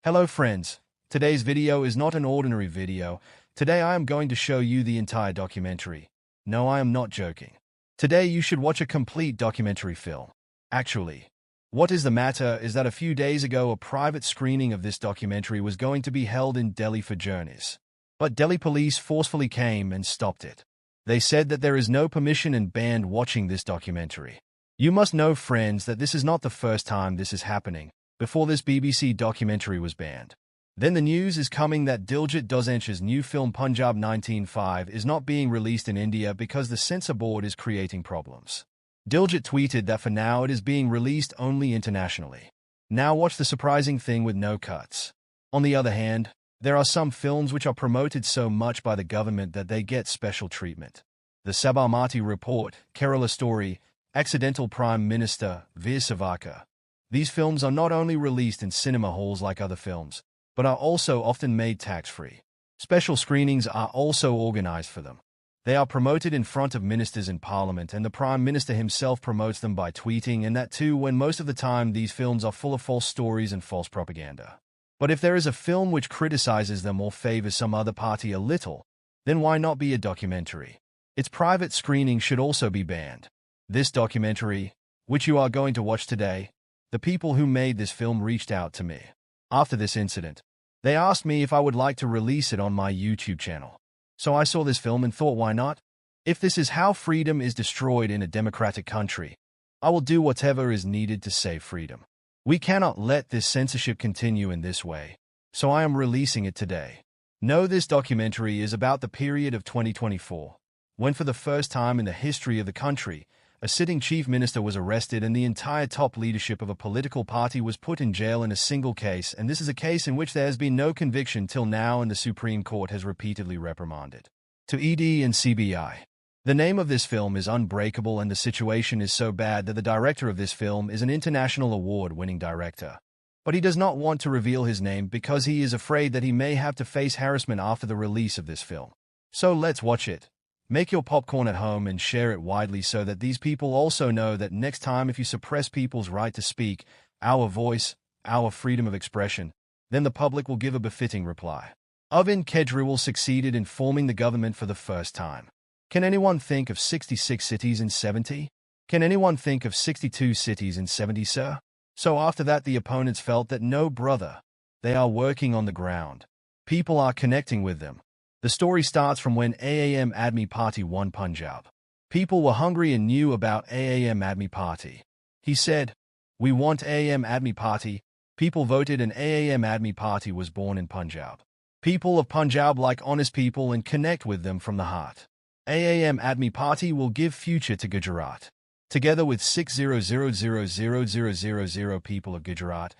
Hello friends, today's video is not an ordinary video. Today I am going to show you the entire documentary. No, I am not joking. Today you should watch a complete documentary film. Actually, what is the matter is that a few days ago a private screening of this documentary was going to be held in Delhi for journeys. But Delhi police forcefully came and stopped it. They said that there is no permission and banned watching this documentary. You must know, friends, that this is not the first time this is happening. Before this BBC documentary was banned. Then the news is coming that Diljit Dosanjh's new film Punjab 1905 is not being released in India because the censor board is creating problems. Diljit tweeted that for now it is being released only internationally. Now watch the surprising thing with no cuts. On the other hand, there are some films which are promoted so much by the government that they get special treatment. The Sabarmati Report, Kerala Story, Accidental Prime Minister, Veer Savarkar. These films are not only released in cinema halls like other films, but are also often made tax-free. Special screenings are also organized for them. They are promoted in front of ministers in parliament, and the Prime Minister himself promotes them by tweeting, and that too when most of the time these films are full of false stories and false propaganda. But if there is a film which criticizes them or favors some other party a little, then why not be a documentary? Its private screening should also be banned. This documentary, which you are going to watch today, the people who made this film reached out to me. After this incident, they asked me if I would like to release it on my YouTube channel. So I saw this film and thought, why not? If this is how freedom is destroyed in a democratic country, I will do whatever is needed to save freedom. We cannot let this censorship continue in this way, so I am releasing it today. No, this documentary is about the period of 2024, when for the first time in the history of the country, a sitting chief minister was arrested and the entire top leadership of a political party was put in jail in a single case, and this is a case in which there has been no conviction till now and the Supreme Court has repeatedly reprimanded. To ED and CBI. The name of this film is Unbreakable, and the situation is so bad that the director of this film is an international award-winning director. But he does not want to reveal his name because he is afraid that he may have to face harassment after the release of this film. So let's watch it. Make your popcorn at home and share it widely so that these people also know that next time if you suppress people's right to speak, our voice, our freedom of expression, then the public will give a befitting reply. Arvind Kejriwal succeeded in forming the government for the first time. Can anyone think of 66 cities in 70? Can anyone think of 62 cities in 70, sir? So after that the opponents felt that no, brother. They are working on the ground. People are connecting with them. The story starts from when Aam Admi Party won Punjab. People were hungry and knew about Aam Admi Party. He said, "We want Aam Admi Party." People voted and Aam Admi Party was born in Punjab. People of Punjab like honest people and connect with them from the heart. Aam Admi Party will give future to Gujarat. Together with 600,000 people of Gujarat,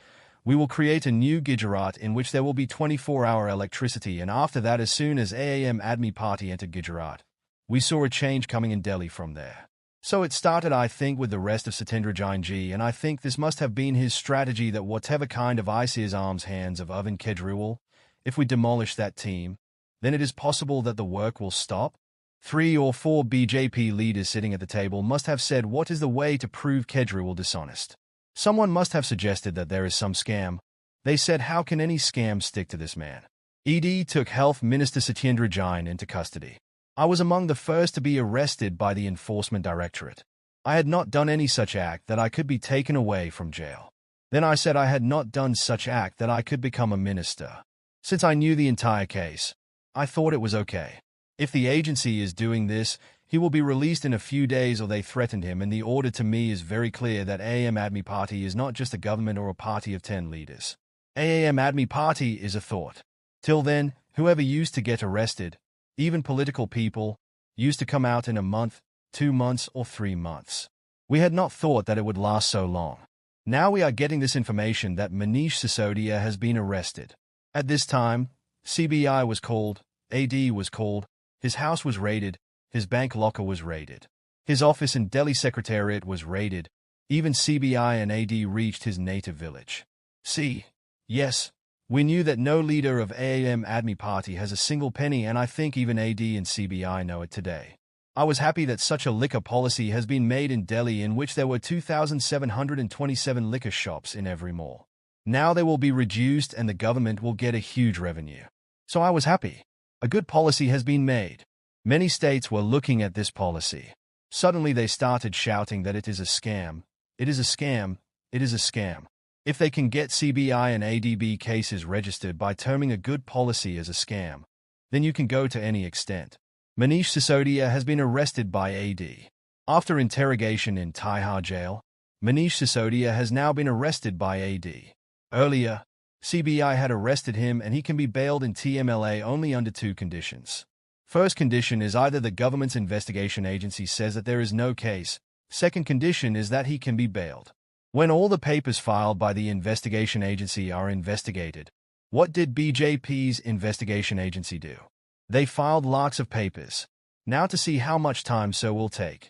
we will create a new Gujarat in which there will be 24-hour electricity, and after that, as soon as Aam Admi Party entered Gujarat, we saw a change coming in Delhi from there. So it started, I think, with the rest of Satendra Jain ji, and I think this must have been his strategy that whatever kind of ice is arms hands of Arvind Kejriwal, if we demolish that team, then it is possible that the work will stop. 3 or 4 BJP leaders sitting at the table must have said, what is the way to prove Kejriwal dishonest? Someone must have suggested that there is some scam. They said, how can any scam stick to this man? ED took Health Minister Satendra Jain into custody. I was among the first to be arrested by the Enforcement Directorate. I had not done any such act that I could be taken away from jail. Then I said I had not done such act that I could become a minister. Since I knew the entire case, I thought it was okay. If the agency is doing this, he will be released in a few days, or they threatened him, and the order to me is very clear that Aam Admi Party is not just a government or a party of 10 leaders. Aam Admi Party is a thought. Till then, whoever used to get arrested, even political people, used to come out in a month, 2 months, or 3 months. We had not thought that it would last so long. Now we are getting this information that Manish Sisodia has been arrested. At this time, CBI was called, AD was called, his house was raided, his bank locker was raided. His office in Delhi Secretariat was raided. Even CBI and AD reached his native village. Yes, we knew that no leader of Aam Admi Party has a single penny, and I think even AD and CBI know it today. I was happy that such a liquor policy has been made in Delhi, in which there were 2,727 liquor shops in every mall. Now they will be reduced and the government will get a huge revenue. So I was happy. A good policy has been made. Many states were looking at this policy. Suddenly they started shouting that it is a scam. It is a scam. It is a scam. If they can get CBI and ADB cases registered by terming a good policy as a scam, then you can go to any extent. Manish Sisodia has been arrested by AD. After interrogation in Tihar jail, Manish Sisodia has now been arrested by AD. Earlier, CBI had arrested him and he can be bailed in TMLA only under two conditions. First condition is either the government's investigation agency says that there is no case. Second condition is that he can be bailed. When all the papers filed by the investigation agency are investigated, what did BJP's investigation agency do? They filed lakhs of papers. Now to see how much time so will take.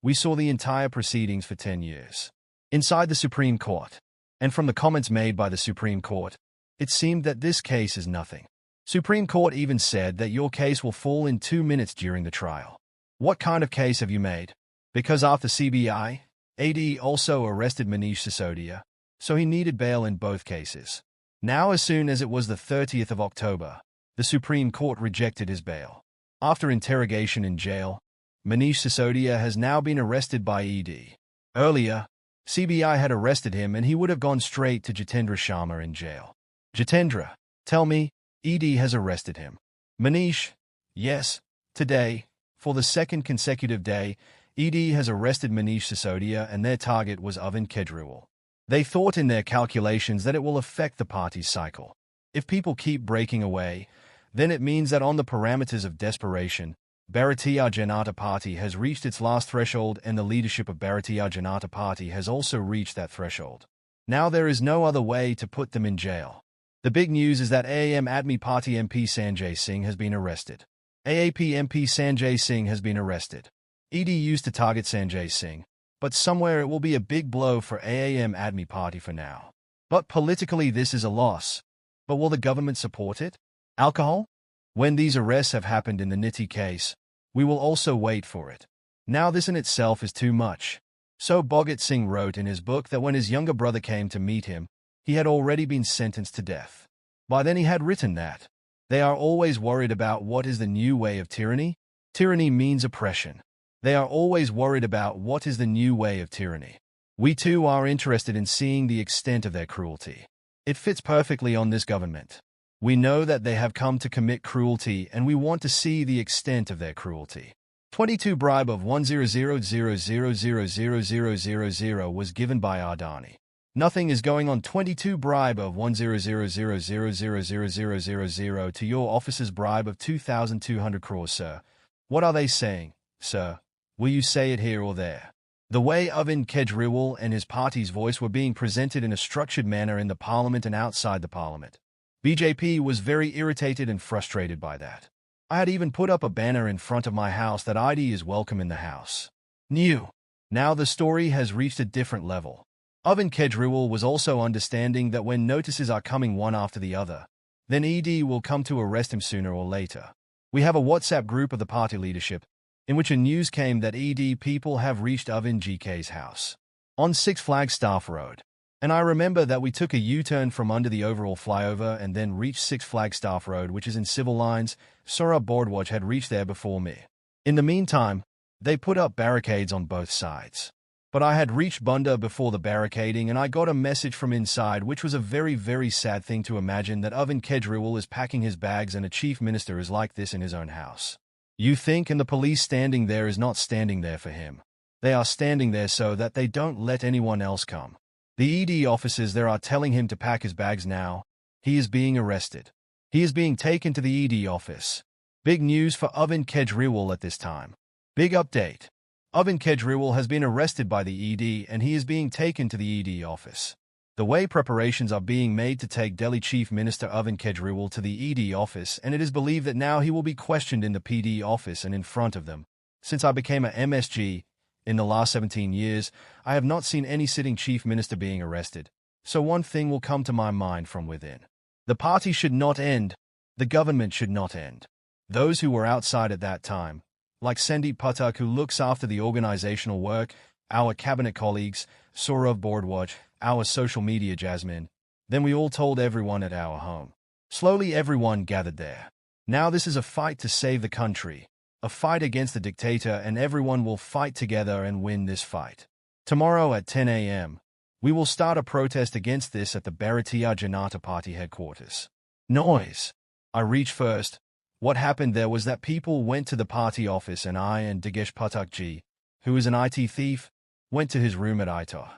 We saw the entire proceedings for 10 years. Inside the Supreme Court. And from the comments made by the Supreme Court, it seemed that this case is nothing. Supreme Court even said that your case will fall in 2 minutes during the trial. What kind of case have you made? Because after CBI, AD also arrested Manish Sisodia, so he needed bail in both cases. Now as soon as it was the 30th of October, the Supreme Court rejected his bail. After interrogation in jail, Manish Sisodia has now been arrested by ED. Earlier, CBI had arrested him and he would have gone straight to Jitendra Sharma in jail. Jitendra, tell me, ED has arrested him. Manish, yes, today, for the second consecutive day, ED has arrested Manish Sisodia and their target was Arvind Kejriwal. They thought in their calculations that it will affect the party's cycle. If people keep breaking away, then it means that on the parameters of desperation, Bharatiya Janata Party has reached its last threshold and the leadership of Bharatiya Janata Party has also reached that threshold. Now there is no other way to put them in jail. The big news is that Aam Admi Party MP Sanjay Singh has been arrested. AAP MP Sanjay Singh has been arrested. ED used to target Sanjay Singh, but somewhere it will be a big blow for Aam Admi Party for now. But politically this is a loss. But will the government support it? Alcohol? When these arrests have happened in the Niti case, we will also wait for it. Now this in itself is too much. So Bhagat Singh wrote in his book that when his younger brother came to meet him, he had already been sentenced to death. By then he had written that. They are always worried about what is the new way of tyranny. Tyranny means oppression. They are always worried about what is the new way of tyranny. We too are interested in seeing the extent of their cruelty. It fits perfectly on this government. We know that they have come to commit cruelty and we want to see the extent of their cruelty. 22 bribe of 100,000,000 was given by Adani. Nothing is going on. 22 bribe of 100,000,000 to your office's bribe of 2,200 crores, sir. What are they saying, sir? Will you say it here or there? The way Arvind Kejriwal and his party's voice were being presented in a structured manner in the parliament and outside the parliament. BJP was very irritated and frustrated by that. I had even put up a banner in front of my house that ID is welcome in the house. New. Now the story has reached a different level. Arvind Kejriwal was also understanding that when notices are coming one after the other, then ED will come to arrest him sooner or later. We have a WhatsApp group of the party leadership, in which a news came that ED people have reached Arvind GK's house on Six Flags Staff Road. And I remember that we took a U-turn from under the overall flyover and then reached Six Flags Staff Road, which is in civil lines. Saurabh Bordwaj had reached there before me. In the meantime, they put up barricades on both sides. But I had reached Bunda before the barricading and I got a message from inside, which was a very, very sad thing to imagine that Arvind Kejriwal is packing his bags and a chief minister is like this in his own house. You think and the police standing there is not standing there for him. They are standing there so that they don't let anyone else come. The ED officers there are telling him to pack his bags now. He is being arrested. He is being taken to the ED office. Big news for Arvind Kejriwal at this time. Big update. Arvind Kejriwal has been arrested by the ED and he is being taken to the ED office. The way preparations are being made to take Delhi Chief Minister Arvind Kejriwal to the ED office, and it is believed that now he will be questioned in the PD office and in front of them. Since I became a MSG, in the last 17 years, I have not seen any sitting chief minister being arrested. So one thing will come to my mind from within. The party should not end. The government should not end. Those who were outside at that time, like Sandeep Pathak who looks after the organizational work, our cabinet colleagues, Saurabh Bordwaj, our social media Jasmine, Then we all told everyone at our home. Slowly everyone gathered there. Now this is a fight to save the country, a fight against the dictator, and everyone will fight together and win this fight. Tomorrow at 10 a.m., we will start a protest against this at the Bharatiya Janata Party headquarters. Noise. I reached first. What happened there was that people went to the party office and I and Digesh Pathakji, who is an IT thief, went to his room at ITOR.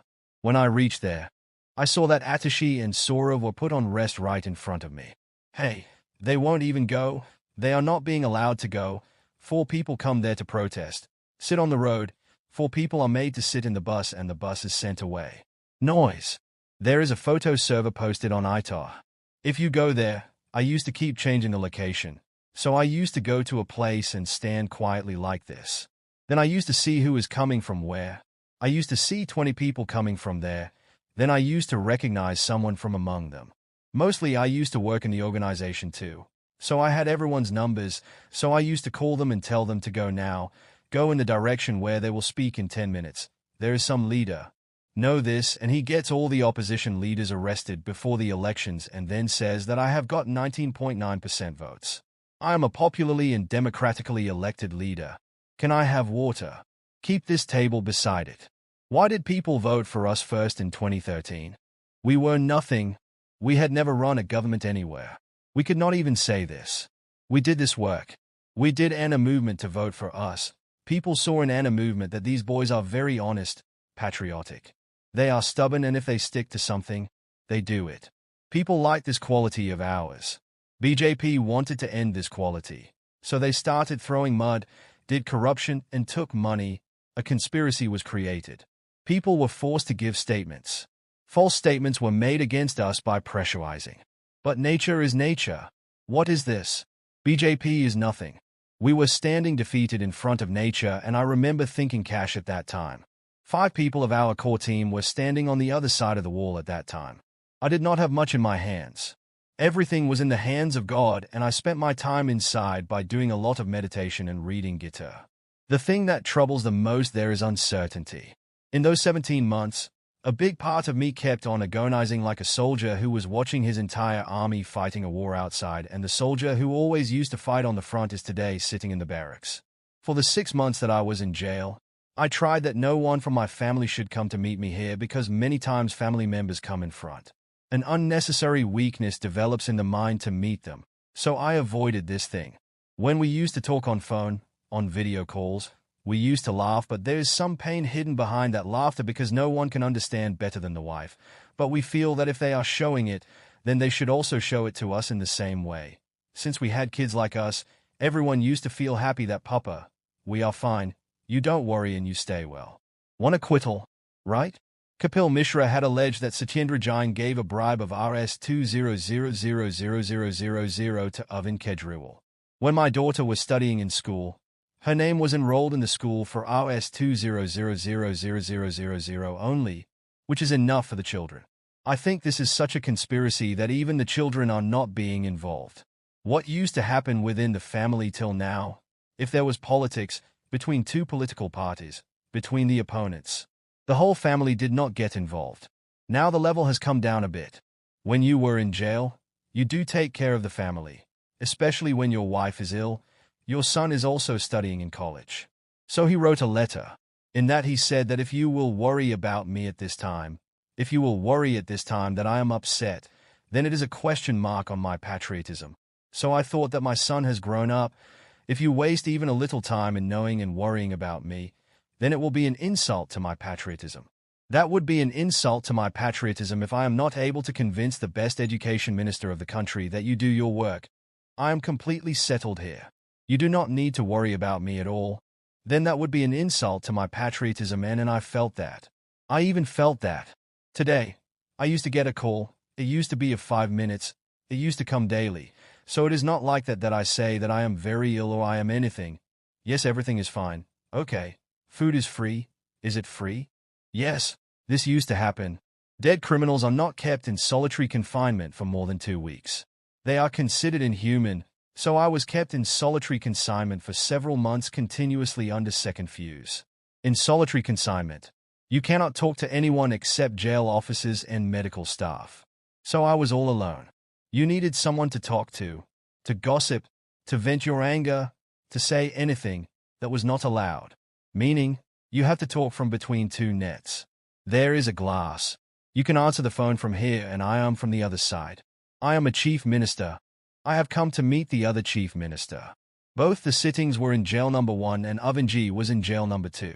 When I reached there, I saw that Atashi and Saurav were put on rest right in front of me. Hey, they won't even go. They are not being allowed to go. 4 people come there to protest. Sit on the road. 4 people are made to sit in the bus and the bus is sent away. Noise. There is a photo server posted on ITOR. If you go there, I used to keep changing the location. So I used to go to a place and stand quietly like this. Then I used to see who is coming from where. I used to see 20 people coming from there. Then I used to recognize someone from among them. Mostly I used to work in the organization too. So I had everyone's numbers, so I used to call them and tell them to go now, go in the direction where they will speak in 10 minutes. There is some leader. Know this, and he gets all the opposition leaders arrested before the elections and then says that I have got 19.9% votes. I am a popularly and democratically elected leader. Can I have water? Keep this table beside it. Why did people vote for us first in 2013? We were nothing. We had never run a government anywhere. We could not even say this. We did this work. We did an a movement to vote for us. People saw in an a movement that these boys are very honest, patriotic. They are stubborn, and if they stick to something, they do it. People like this quality of ours. BJP wanted to end this quality. So they started throwing mud, did corruption, and took money. A conspiracy was created. People were forced to give statements. False statements were made against us by pressurizing. But nature is nature. What is this? BJP is nothing. We were standing defeated in front of nature, and I remember thinking cash at that time. 5 people of our core team were standing on the other side of the wall at that time. I did not have much in my hands. Everything was in the hands of God, and I spent my time inside by doing a lot of meditation and reading Gita. The thing that troubles the most there is uncertainty. In those 17 months, a big part of me kept on agonizing like a soldier who was watching his entire army fighting a war outside, and the soldier who always used to fight on the front is today sitting in the barracks. For the 6 months that I was in jail, I tried that no one from my family should come to meet me here because many times family members come in front. An unnecessary weakness develops in the mind to meet them, so I avoided this thing. When we used to talk on phone, on video calls, we used to laugh, but there is some pain hidden behind that laughter because no one can understand better than the wife. But we feel that if they are showing it, then they should also show it to us in the same way. Since we had kids like us, everyone used to feel happy that Papa, we are fine, you don't worry and you stay well. Want acquittal, right? Kapil Mishra had alleged that Satyendra Jain gave a bribe of Rs 200,000 to Arvind Kejriwal. When my daughter was studying in school, her name was enrolled in the school for Rs 200,000 only, which is enough for the children. I think this is such a conspiracy that even the children are not being involved. What used to happen within the family till now, if there was politics, between 2 political parties, between the opponents, the whole family did not get involved. Now the level has come down a bit. When you were in jail, you do take care of the family, especially when your wife is ill. Your son is also studying in college. So he wrote a letter. In that he said that if you will worry about me at this time, if you will worry at this time that I am upset, then it is a question mark on my patriotism. So I thought that my son has grown up. If you waste even a little time in knowing and worrying about me, then it will be an insult to my patriotism. That would be an insult to my patriotism if I am not able to convince the best education minister of the country that you do your work. I am completely settled here. You do not need to worry about me at all. Then that would be an insult to my patriotism, and I felt that. I even felt that. Today, I used to get a call. It used to be of 5 minutes. It used to come daily. So it is not like that I say that I am very ill or I am anything. Yes, everything is fine. Okay. Food is free. Is it free? Yes. This used to happen. Dead criminals are not kept in solitary confinement for more than 2 weeks. They are considered inhuman. So I was kept in solitary consignment for several months continuously under second fuse. In solitary consignment, you cannot talk to anyone except jail officers and medical staff. So I was all alone. You needed someone to talk to gossip, to vent your anger, to say anything that was not allowed. Meaning, you have to talk from between two nets. There is a glass. You can answer the phone from here and I am from the other side. I am a chief minister. I have come to meet the other chief minister. Both the sittings were in jail number 1 and Oven G was in jail number 2.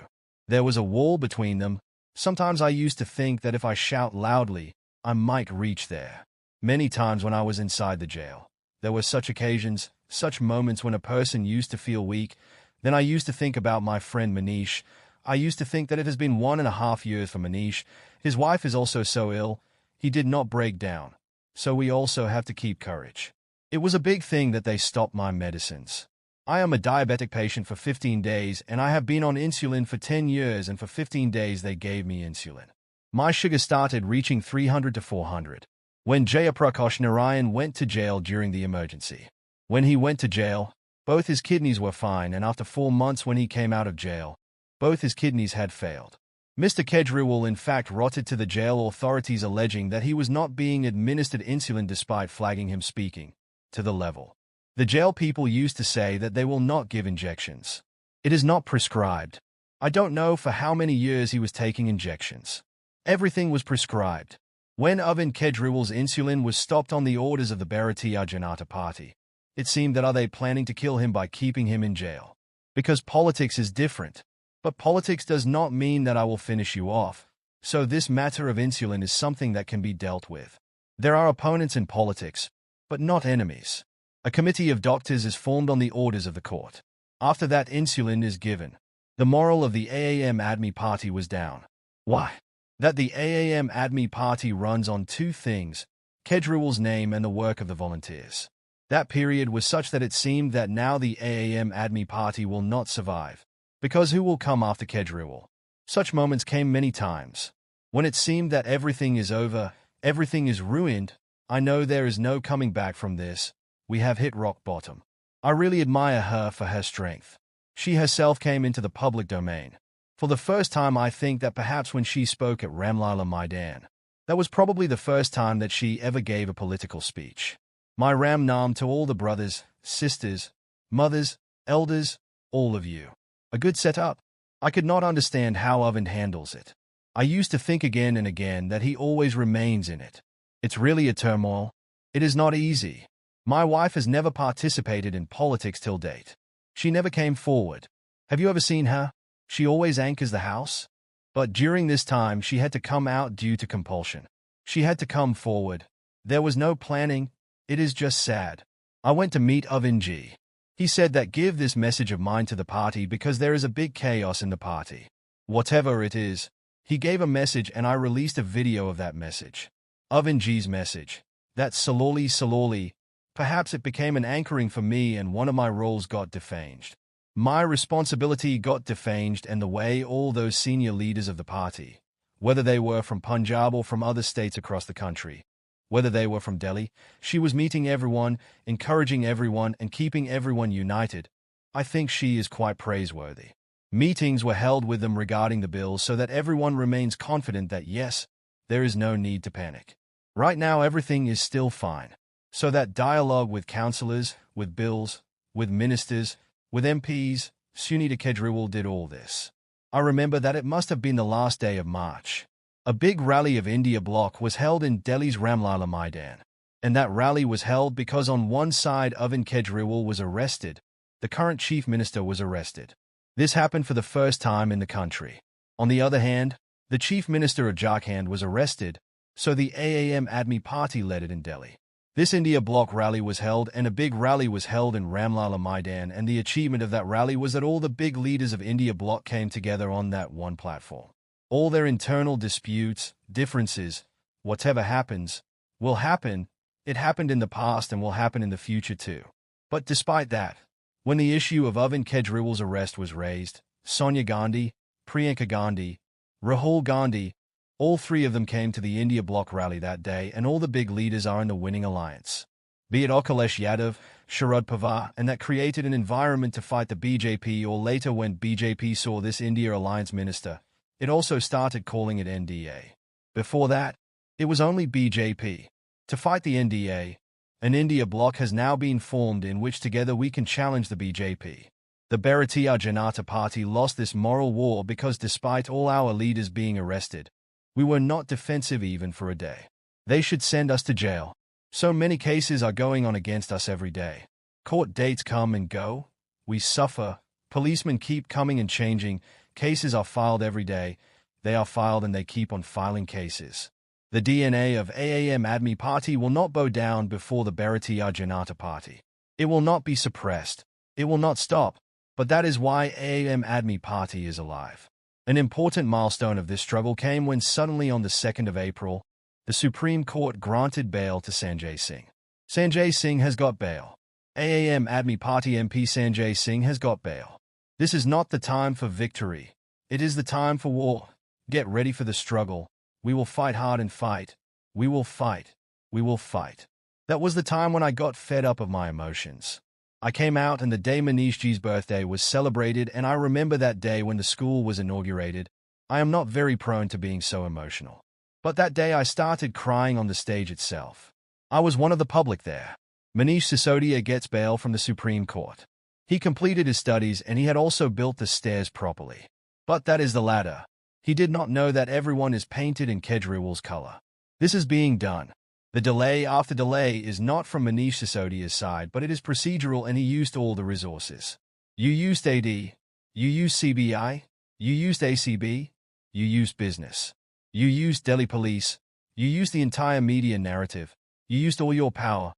There was a wall between them. Sometimes I used to think that if I shout loudly, I might reach there. Many times when I was inside the jail, there were such occasions, such moments when a person used to feel weak. Then I used to think about my friend Manish. I used to think that it has been 1.5 years for Manish. His wife is also so ill. He did not break down. So we also have to keep courage. It was a big thing that they stopped my medicines. I am a diabetic patient for 15 days and I have been on insulin for 10 years and for 15 days they gave me insulin. My sugar started reaching 300 to 400. When Jayaprakash Narayan went to jail during the emergency. When he went to jail, both his kidneys were fine and after 4 months when he came out of jail, both his kidneys had failed. Mr. Kejriwal in fact rotted to the jail authorities alleging that he was not being administered insulin despite flagging him speaking to the level. The jail people used to say that they will not give injections. It is not prescribed. I don't know for how many years he was taking injections. Everything was prescribed. When Arvind Kejriwal's insulin was stopped on the orders of the Bharatiya Janata Party, it seemed that are they planning to kill him by keeping him in jail? Because politics is different. But politics does not mean that I will finish you off. So this matter of insulin is something that can be dealt with. There are opponents in politics, but not enemies. A committee of doctors is formed on the orders of the court. After that insulin is given. The moral of the Aam Admi Party was down. Why? That the Aam Admi Party runs on 2 things, Kejriwal's name and the work of the volunteers. That period was such that it seemed that now the Aam Admi Party will not survive. Because who will come after Kejriwal? Such moments came many times. When it seemed that everything is over, everything is ruined, I know there is no coming back from this. We have hit rock bottom. I really admire her for her strength. She herself came into the public domain. For the first time I think that perhaps when she spoke at Ramlila Maidan, that was probably the first time that she ever gave a political speech. My Ram Nam to all the brothers, sisters, mothers, elders, all of you. A good setup. I could not understand how Arvind handles it. I used to think again and again that he always remains in it. It's really a turmoil. It is not easy. My wife has never participated in politics till date. She never came forward. Have you ever seen her? She always anchors the house. But during this time she had to come out due to compulsion. She had to come forward. There was no planning. It is just sad. I went to meet Arvind G. He said that give this message of mine to the party because there is a big chaos in the party. Whatever it is, he gave a message and I released a video of that message. Arvind G's message. That slowly, perhaps it became an anchoring for me and one of my roles got defanged. My responsibility got defanged and the way all those senior leaders of the party, whether they were from Punjab or from other states across the country, whether they were from Delhi, she was meeting everyone, encouraging everyone and keeping everyone united. I think she is quite praiseworthy. Meetings were held with them regarding the bills so that everyone remains confident that yes, there is no need to panic. Right now everything is still fine. So that dialogue with councillors, with bills, with ministers, with MPs, Sunita Kejriwal did all this. I remember that it must have been the last day of March. A big rally of India Bloc was held in Delhi's Ramlila Maidan. And that rally was held because on one side Arvind Kejriwal was arrested. The current chief minister was arrested. This happened for the first time in the country. On the other hand, the chief minister of Jharkhand was arrested, so the Aam Admi Party led it in Delhi. This India Bloc rally was held and a big rally was held in Ramlila Maidan and the achievement of that rally was that all the big leaders of India Bloc came together on that one platform. All their internal disputes, differences, whatever happens, will happen. It happened in the past and will happen in the future too. But despite that, when the issue of Arvind Kejriwal's arrest was raised, Sonia Gandhi, Priyanka Gandhi, Rahul Gandhi, all 3 of them came to the India Bloc rally that day and all the big leaders are in the winning alliance. Be it Akhilesh Yadav, Sharad Pawar, and that created an environment to fight the BJP or later when BJP saw this India alliance minister, it also started calling it NDA. Before that, it was only BJP. To fight the NDA, an India bloc has now been formed in which together we can challenge the BJP. The Bharatiya Janata Party lost this moral war because despite all our leaders being arrested, we were not defensive even for a day. They should send us to jail. So many cases are going on against us every day. Court dates come and go. We suffer. Policemen keep coming and changing. Cases are filed every day. They are filed and they keep on filing cases. The DNA of Aam Admi Party will not bow down before the Bharatiya Janata Party. It will not be suppressed. It will not stop. But that is why Aam Admi Party is alive. An important milestone of this struggle came when suddenly on the 2nd of April, the Supreme Court granted bail to Sanjay Singh. Sanjay Singh has got bail. Aam Admi Party MP Sanjay Singh has got bail. This is not the time for victory. It is the time for war. Get ready for the struggle. We will fight hard and fight. We will fight. We will fight. That was the time when I got fed up of my emotions. I came out and the day Manishji's birthday was celebrated, and I remember that day when the school was inaugurated. I am not very prone to being so emotional. But that day I started crying on the stage itself. I was one of the public there. Manish Sisodia gets bail from the Supreme Court. He completed his studies and he had also built the stairs properly. But that is the ladder. He did not know that everyone is painted in Kejriwal's color. This is being done. The delay after delay is not from Manish Sisodia's side, but it is procedural and he used all the resources. You used AD, you used CBI, you used ACB, you used business. You used Delhi police, you used the entire media narrative, you used all your power.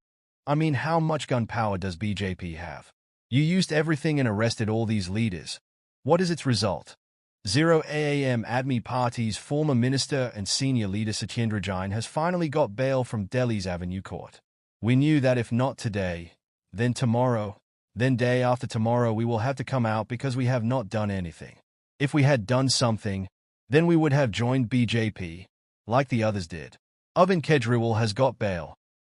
I mean, how much gunpowder does BJP have? You used everything and arrested all these leaders. What is its result? Zero. Aam Admi Party's former minister and senior leader Satyendra Jain has finally got bail from Delhi's Avenue Court. We knew that if not today, then tomorrow, then day after tomorrow we will have to come out because we have not done anything. If we had done something, then we would have joined BJP, like the others did. Arvind Kejriwal has got bail.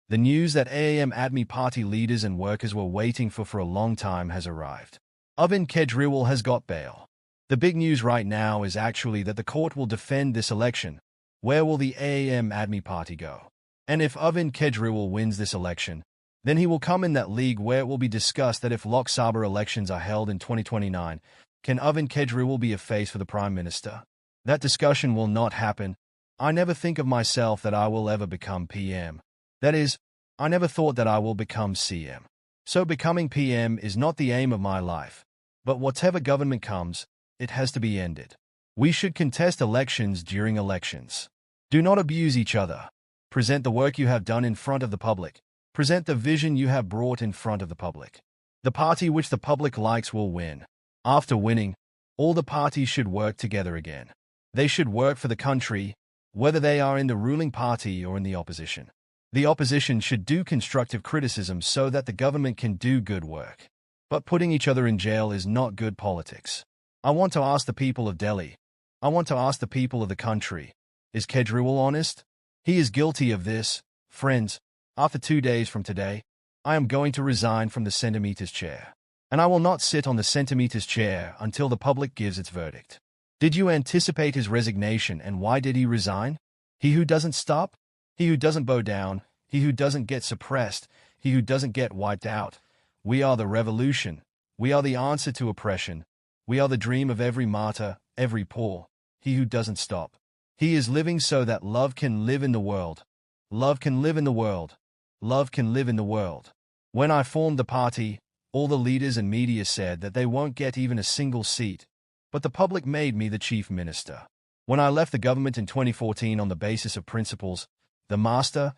The news that Aam Admi Party leaders and workers were waiting for a long time has arrived. Arvind Kejriwal has got bail. The big news right now is actually that the court will defend this election. Where will the Aam Admi Party go? And if Arvind Kejriwal wins this election, then he will come in that league where it will be discussed that if Lok Sabha elections are held in 2029, can Arvind Kejriwal be a face for the Prime Minister? That discussion will not happen. I never think of myself that I will ever become PM. That is, I never thought that I will become CM. So becoming PM is not the aim of my life. But whatever government comes, it has to be ended. We should contest elections during elections. Do not abuse each other. Present the work you have done in front of the public. Present the vision you have brought in front of the public. The party which the public likes will win. After winning, all the parties should work together again. They should work for the country, whether they are in the ruling party or in the opposition. The opposition should do constructive criticism so that the government can do good work. But putting each other in jail is not good politics. I want to ask the people of Delhi. I want to ask the people of the country. Is Kejriwal honest? He is guilty of this. Friends, after 2 days from today, I am going to resign from the centimeters chair. And I will not sit on the centimeters chair until the public gives its verdict. Did you anticipate his resignation, and why did he resign? He who doesn't stop, he who doesn't bow down, he who doesn't get suppressed, he who doesn't get wiped out. We are the revolution. We are the answer to oppression. We are the dream of every martyr, every poor, he who doesn't stop. He is living so that love can live in the world. Love can live in the world. Love can live in the world. When I formed the party, all the leaders and media said that they won't get even a single seat. But the public made me the chief minister. When I left the government in 2014 on the basis of principles, the master,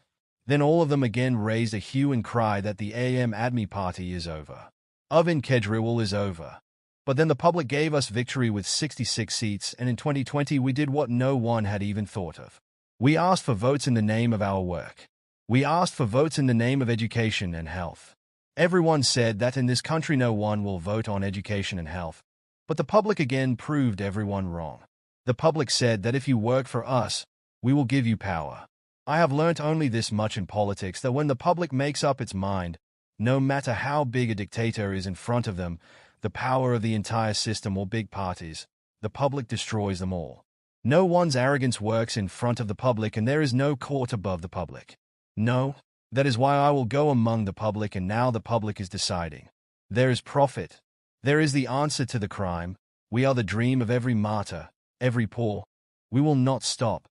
then all of them again raised a hue and cry that the Aam Admi Party is over. Arvind Kejriwal is over. But then the public gave us victory with 66 seats, and in 2020 we did what no one had even thought of. We asked for votes in the name of our work. We asked for votes in the name of education and health. Everyone said that in this country no one will vote on education and health. But the public again proved everyone wrong. The public said that if you work for us, we will give you power. I have learnt only this much in politics, that when the public makes up its mind, no matter how big a dictator is in front of them, the power of the entire system or big parties, the public destroys them all. No one's arrogance works in front of the public, and there is no court above the public. No, that is why I will go among the public, and now the public is deciding. There is profit. There is the answer to the crime. We are the dream of every martyr, every poor. We will not stop.